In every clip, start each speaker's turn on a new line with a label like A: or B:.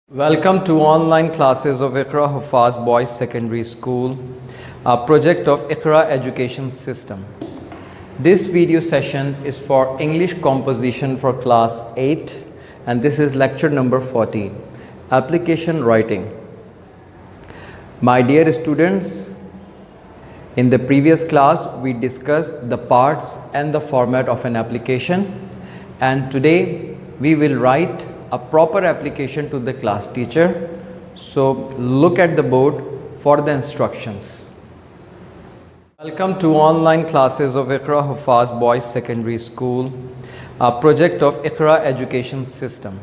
A: Welcome to online classes of Iqra Hufaz Boys Secondary School, a project of Iqra Education System. This video session is for English composition for class 8 and this is lecture number 14, application writing. My dear students, in the previous class we discussed the parts and the format of an application, and today we will write a proper application to the class teacher. So look at the board for the instructions. Welcome to online classes of Iqra Hufaz Boys Secondary School, a project of Iqra Education System.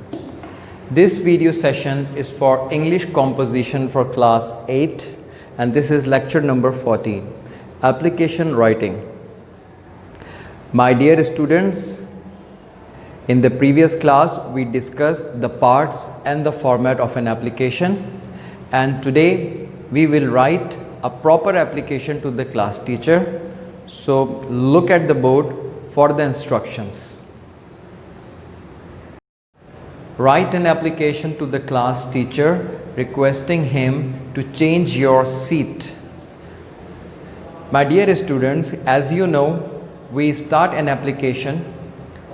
A: This video session is for English composition for class 8 and this is lecture number 14, application writing. My dear students, in the previous class we discussed the parts and the format of an application, and today we will write a proper application to the class teacher. So look at the board for the instructions. Write an application to the class teacher requesting him to change your seat. My dear students, as you know, we start an application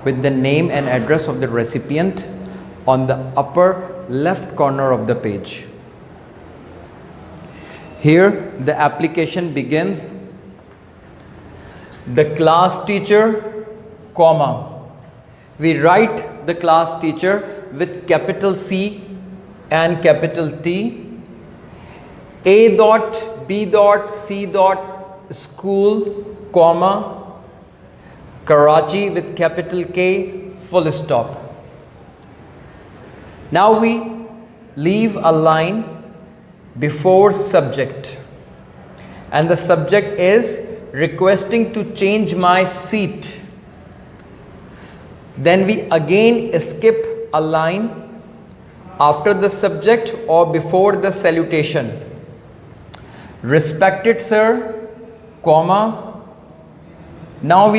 A: with the name and address of the recipient on the upper left corner of the page. Here the application begins, the class teacher, comma. We write the class teacher with capital C and capital T, A dot, B dot, C dot, school, comma, Karachi with capital K, full stop. Now we leave a line before subject, and the subject is requesting to change my seat. Then we again skip a line after the subject or before the salutation. Respected sir, comma. Now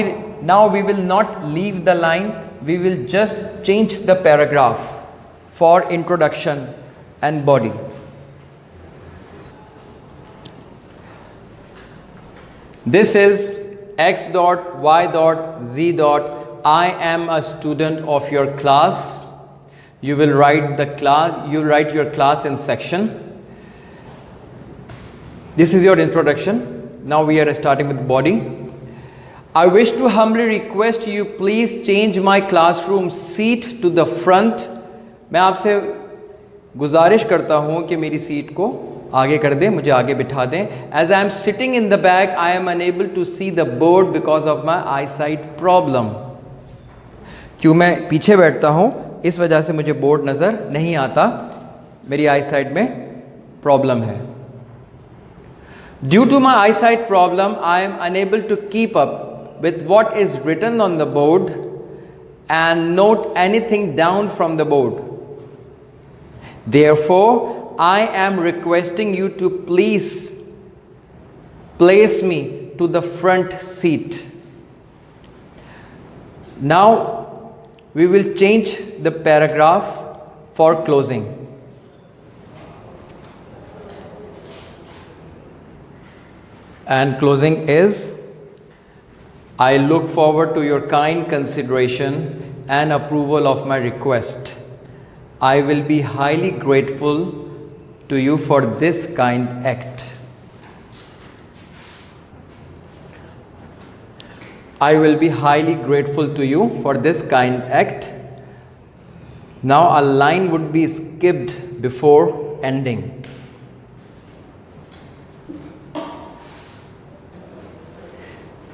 A: we will not leave the line, we will just change the paragraph for introduction and body. This is X dot, Y dot, Z dot. I am a student of your class. You will write the class, you write your class in section. This is your introduction. Now we are starting with body. I wish to humbly request you please change my classroom seat to the front. मैं आपसे गुजारिश करता हूँ कि मेरी seat को आगे कर दें, मुझे आगे बिठा दें. As I am sitting in the back, I am unable to see the board because of my eyesight problem. क्यों मैं पीछे बैठता हूँ, इस वजह से मुझे बोर्ड नज़र नहीं आता, मेरी eyesight में प्रॉब्लम है. Due to my eyesight problem, I am unable to keep up with what is written on the board and note anything down from the board. Therefore, I am requesting you to please place me to the front seat. Now, we will change the paragraph for closing. And closing is, I look forward to your kind consideration and approval of my request. I will be highly grateful to you for this kind act. I will be highly grateful to you for this kind act. Now a line would be skipped before ending.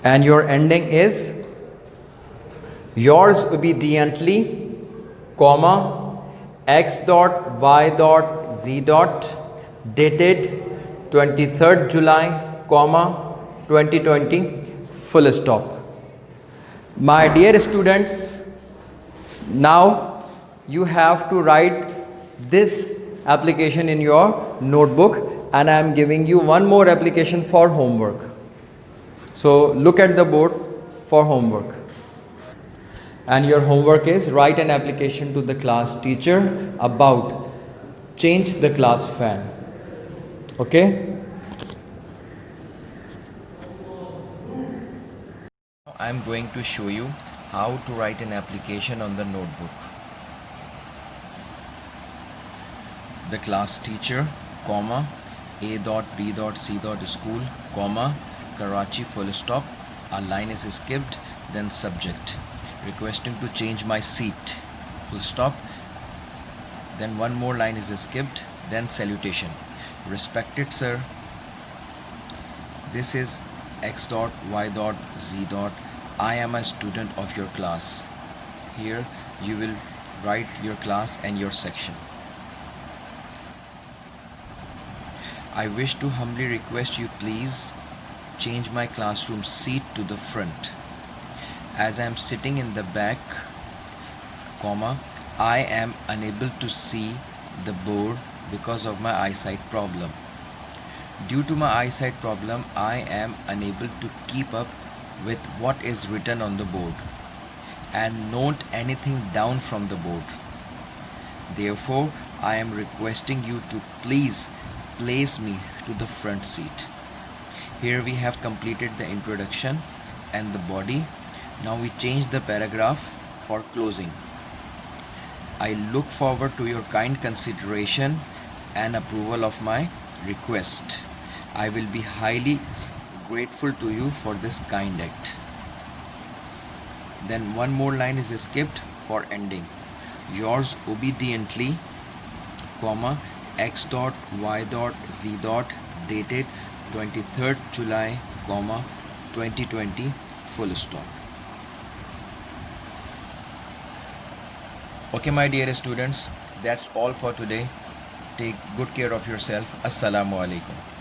A: And your ending is, yours obediently, comma, X dot, Y dot, Z dot, dated 23rd July, comma, 2020, full stop. My dear students, now you have to write this application in your notebook, and I am giving you one more application for homework. So look at the board for homework. And your homework is write an application to the class teacher about change the class fan. Okay?
B: I'm going to show you how to write an application on the notebook. The class teacher, comma, A.B.C. school, comma, Karachi full stop. A line is skipped, then subject. Requesting to change my seat, full stop. Then one more line is skipped, then salutation. Respected sir, this is X dot Y dot Z dot. I am a student of your class. Here you will write your class and your section. I wish to humbly request you please change my classroom seat to the front. As I am sitting in the back, comma, I am unable to see the board because of my eyesight problem. Due to my eyesight problem, I am unable to keep up with what is written on the board and note anything down from the board. Therefore, I am requesting you to please place me to the front seat. Here we have completed the introduction and the body. Now we change the paragraph for closing. I look forward to your kind consideration and approval of my request. I will be highly grateful to you for this kind act. Then one more line is skipped for ending. Yours obediently, comma, X dot Y dot Z dot, dated 23rd July, comma, 2020, full stop. Okay, my dear students, that's all for today. Take good care of yourself. Assalamu alaikum.